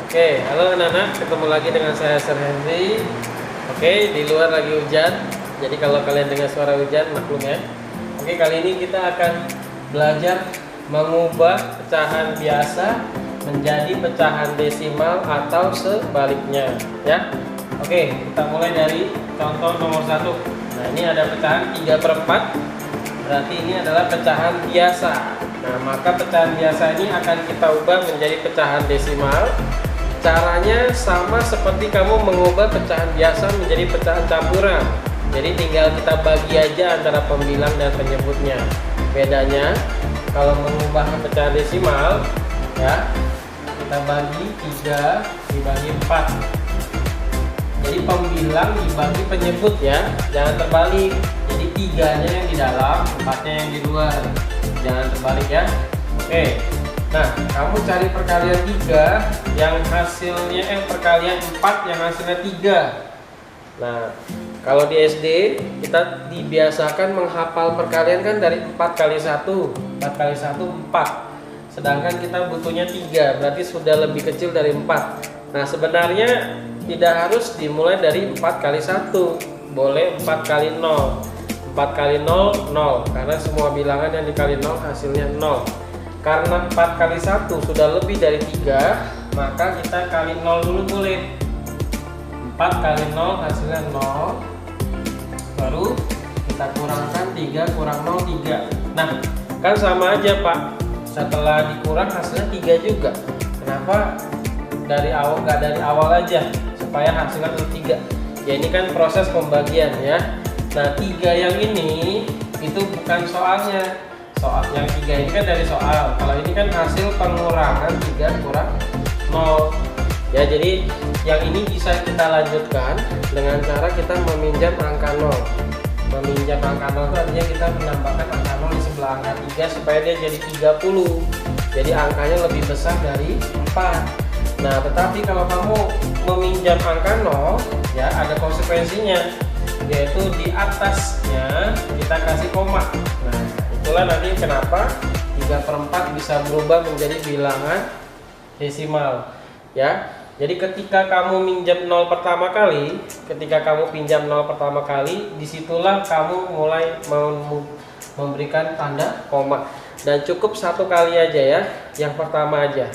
Oke, halo anak-anak, ketemu lagi dengan saya Sir Henry. Oke, di luar lagi hujan, jadi kalau kalian dengar suara hujan maklum ya. Oke, kali ini kita akan belajar mengubah pecahan biasa menjadi pecahan desimal atau sebaliknya ya. Oke, kita mulai dari contoh nomor 1. Nah, ini ada pecahan 3/4, berarti ini adalah pecahan biasa. Nah, maka pecahan biasa ini akan kita ubah menjadi pecahan desimal. Caranya sama seperti kamu mengubah pecahan biasa menjadi pecahan campuran. Jadi tinggal kita bagi aja antara pembilang dan penyebutnya. Bedanya kalau mengubah pecahan desimal ya, kita bagi 3 dibagi 4. Jadi pembilang dibagi penyebut ya, jangan terbalik. Jadi 3-nya yang di dalam, 4-nya yang di luar. Jangan terbalik ya. Oke. Nah, kamu cari perkalian 3 yang hasilnya perkalian 4 yang hasilnya 3. Nah, kalau di SD kita dibiasakan menghafal perkalian kan dari 4 kali 1. 4 kali 1 4. Sedangkan kita butuhnya 3, berarti sudah lebih kecil dari 4. Nah, sebenarnya tidak harus dimulai dari 4 kali 1. Boleh 4 kali 0. 4 kali 0 0, karena semua bilangan yang dikali 0 hasilnya 0. Karena 4 kali 1 sudah lebih dari 3, maka kita kali 0 dulu boleh. 4 kali 0 hasilnya 0. Baru kita kurangkan 3 kurang 0 3. Nah, kan sama aja Pak. Setelah dikurang hasilnya 3 juga. Kenapa dari awal nggak dari awal aja supaya hasilnya itu 3? Ya ini kan proses pembagian ya. Nah, 3 yang ini itu bukan soalnya. Soal yang 3 ini kan dari soal. Kalau ini kan hasil pengurangan 3 kurang 0. Ya, jadi yang ini bisa kita lanjutkan dengan cara kita meminjam angka 0. Meminjam angka 0 itu artinya kita menambahkan angka 0 di sebelah angka 3 supaya dia jadi 30. Jadi angkanya lebih besar dari 4. Nah, tetapi kalau kamu meminjam angka 0 ya ada konsekuensinya, yaitu di atasnya kita kasih koma. Nah, itulah nanti kenapa 3/4 bisa berubah menjadi bilangan desimal ya. Jadi ketika kamu minjam 0 pertama kali, disitulah kamu mulai memberikan tanda koma, dan cukup 1 kali aja ya, yang pertama aja.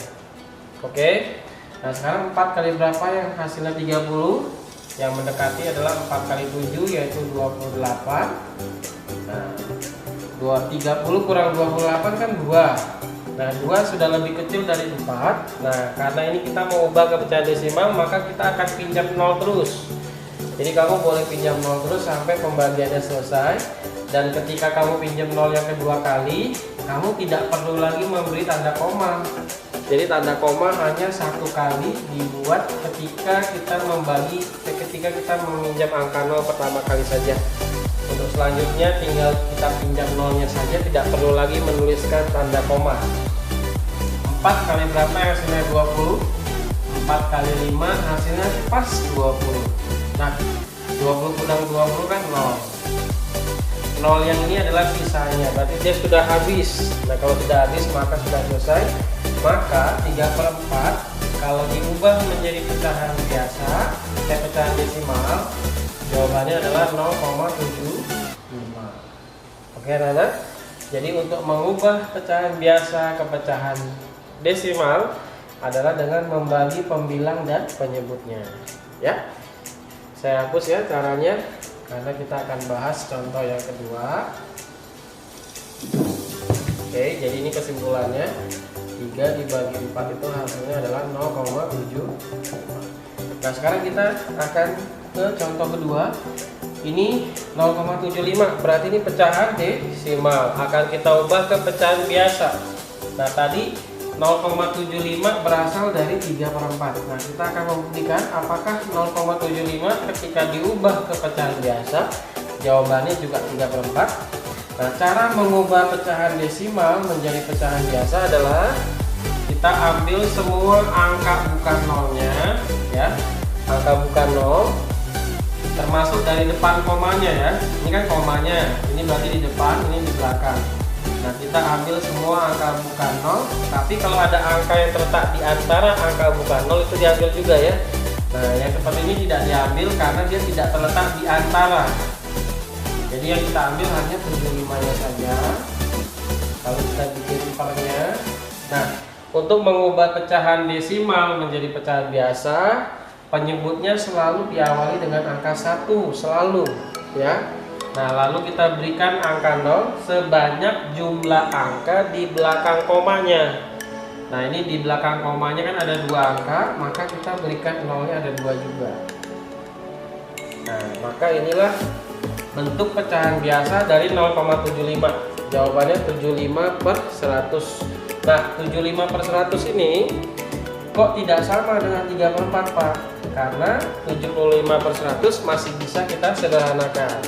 Oke. Nah, sekarang 4 kali berapa yang hasilnya 30? Yang mendekati adalah 4 kali 7 yaitu 28. Nah, 30 kurang 28 kan 2. Nah, 2 sudah lebih kecil dari 4. Nah, karena ini kita mau ubah ke pecahan desimal, maka kita akan pinjam 0 terus. Jadi kamu boleh pinjam 0 terus sampai pembagiannya selesai. Dan ketika kamu pinjam 0 yang kedua kali, kamu tidak perlu lagi memberi tanda koma. Jadi tanda koma hanya 1 kali dibuat ketika kita meminjam angka 0 pertama kali saja. Untuk selanjutnya tinggal kita pinjam 0-nya saja, tidak perlu lagi menuliskan tanda koma. 4 kali berapa yang hasilnya 20? 4 kali 5 hasilnya pas 20. Nah, 20 kurang 20 kan 0. 0 yang ini adalah sisanya, berarti dia sudah habis. Nah, kalau sudah habis maka sudah selesai. Maka 3/4 kalau diubah menjadi pecahan biasa, pecahan desimal, jawabannya adalah 0,75. Oke anak-anak, jadi untuk mengubah pecahan biasa ke pecahan desimal adalah dengan membagi pembilang dan penyebutnya ya. Saya hapus ya caranya, karena kita akan bahas contoh yang kedua. Oke, jadi ini kesimpulannya, 3 dibagi 4 itu hasilnya adalah 0,7. Nah, sekarang kita akan ke contoh kedua. Ini 0,75, berarti ini pecahan desimal, akan kita ubah ke pecahan biasa. Nah, tadi 0,75 berasal dari 3/4. Nah, kita akan membuktikan apakah 0,75 ketika diubah ke pecahan biasa, jawabannya juga 3/4. Nah, cara mengubah pecahan desimal menjadi pecahan biasa adalah kita ambil semua angka bukan 0-nya ya, angka bukan 0, termasuk dari depan komanya ya. Ini kan komanya, ini berarti di depan, ini di belakang. Nah, kita ambil semua angka bukan 0, tapi kalau ada angka yang terletak di antara angka bukan 0 itu diambil juga ya. Nah, yang seperti ini tidak diambil karena dia tidak terletak di antara. Jadi yang kita ambil hanya 75-nya saja. Kalau kita bikin pernya. Nah, untuk mengubah pecahan desimal menjadi pecahan biasa, penyebutnya selalu diawali dengan angka 1, selalu ya. Nah, lalu kita berikan angka 0 sebanyak jumlah angka di belakang komanya. Nah, ini di belakang komanya kan ada 2 angka, maka kita berikan 0-nya ada 2 juga. Nah, maka inilah bentuk pecahan biasa dari 0,75. Jawabannya 75/100. Nah, 75/100 ini kok tidak sama dengan 3/4, Pak? Karena 75/100 masih bisa kita sederhanakan.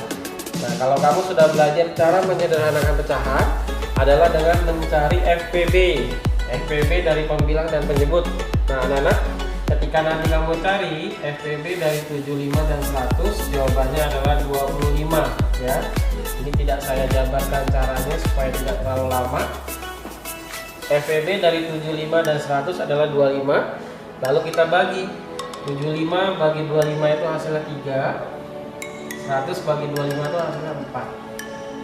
Nah, kalau kamu sudah belajar cara menyederhanakan pecahan adalah dengan mencari FPB. FPB dari pembilang dan penyebut. Nah, anak-anak, ketika nanti kamu cari FPB dari 75 dan 100, jawabannya adalah 25 ya. Ini tidak saya jabarkan caranya supaya tidak terlalu lama. FPB dari 75 dan 100 adalah 25. Lalu kita bagi 75 bagi 25 itu hasilnya 3. 100 bagi 25 itu hasilnya 4.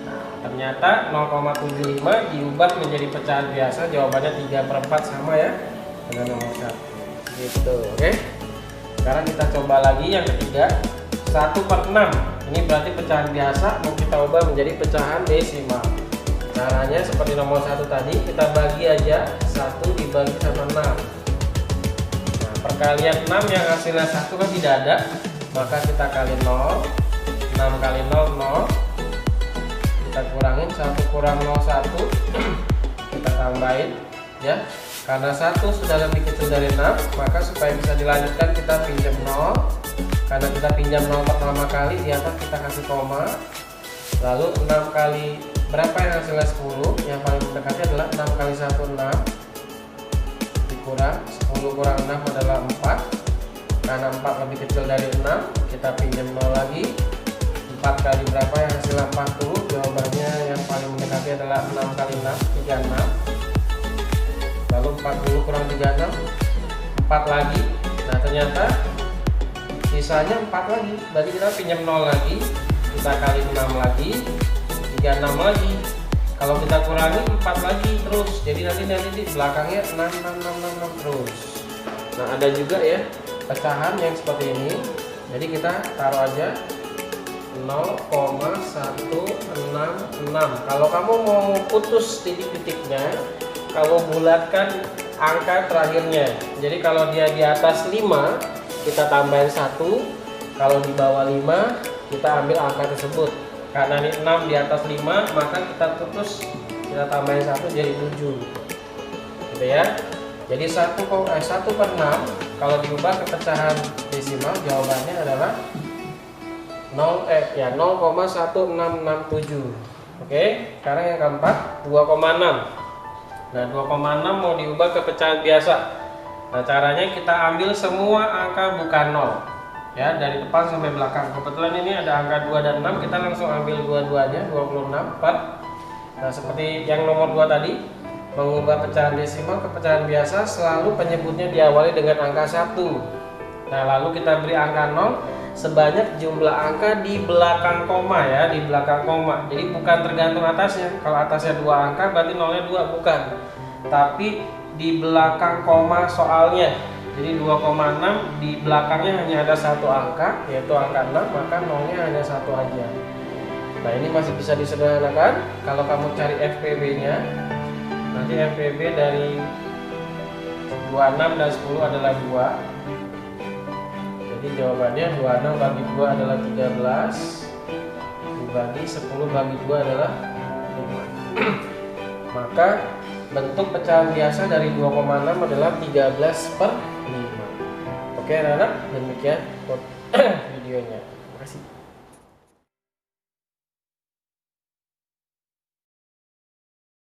Nah, ternyata 0,75 diubah menjadi pecahan biasa, jawabannya 3/4 sama ya dengan nomor 1. Gitu, oke. Sekarang kita coba lagi yang ketiga, 1/6. Ini berarti pecahan biasa mau kita ubah menjadi pecahan desimal. Caranya seperti nomor 1 tadi, kita bagi aja 1 dibagi sama 6. Nah, perkalian 6 yang hasilnya 1 kan tidak ada, maka kita kali 0. 6 kali 0, 0. Kita kurangin 1 kurang 0, 1. Kita tambahin ya. Karena 1 sudah lebih kecil dari 6, maka supaya bisa dilanjutkan kita pinjam 0. Karena kita pinjam 0 pertama kali, di atas kita kasih koma. Lalu 6 kali berapa yang hasilnya 10? Yang paling mendekati adalah 6 kali 1, 6. Dikurang 10 kurang 6 adalah 4. Karena 4 lebih kecil dari 6, kita pinjam 0 lagi. 4 kali berapa yang hasilnya 40? Jawabannya yang paling mendekati adalah 6 kali 6, 36. Lalu 40 kurang 36, 4 lagi. Nah, ternyata sisanya 4 lagi. Berarti kita pinjam 0 lagi, kita kali 6 lagi, 36 lagi. Kalau kita kurangi 4 lagi terus. Jadi nanti di belakangnya 6, 6, 6, 6, 6 terus. Nah, ada juga ya pecahan yang seperti ini. Jadi kita taruh aja 0,166. Kalau kamu mau putus titik-titiknya, kamu bulatkan angka terakhirnya. Jadi kalau dia di atas 5, kita tambahin 1. Kalau di bawah 5, kita ambil angka tersebut. Karena ini 6 di atas 5, maka kita putus, kita tambahin 1 jadi 7. Gitu ya. Jadi 1/6 kalau diubah ke pecahan desimal, jawabannya adalah 0,1667. Oke, sekarang yang keempat 2,6. Nah, 2,6 mau diubah ke pecahan biasa. Nah, caranya kita ambil semua angka bukan 0 ya, dari depan sampai belakang. Kebetulan ini ada angka 2 dan 6, kita langsung ambil dua-duanya, 26 4. Nah, seperti yang nomor 2 tadi, mengubah pecahan desimal ke pecahan biasa selalu penyebutnya diawali dengan angka 1. Nah, lalu kita beri angka 0 sebanyak jumlah angka di belakang koma ya, di belakang koma. Jadi bukan tergantung atasnya. Kalau atasnya 2 angka berarti 0-nya 2, bukan. Tapi di belakang koma soalnya. Jadi 2,6 di belakangnya hanya ada 1 angka, yaitu angka 6, maka 0-nya hanya 1 aja. Nah, ini masih bisa disederhanakan. Kalau kamu cari FPB-nya, nanti FPB dari 26 dan 10 adalah 2. Jadi jawabannya 26 bagi 2 adalah 13, dibagi 10 bagi 2 adalah 5. Maka bentuk pecahan biasa dari 2,6 adalah 13/5. Oke anak-anak, demikian videonya. Terima kasih.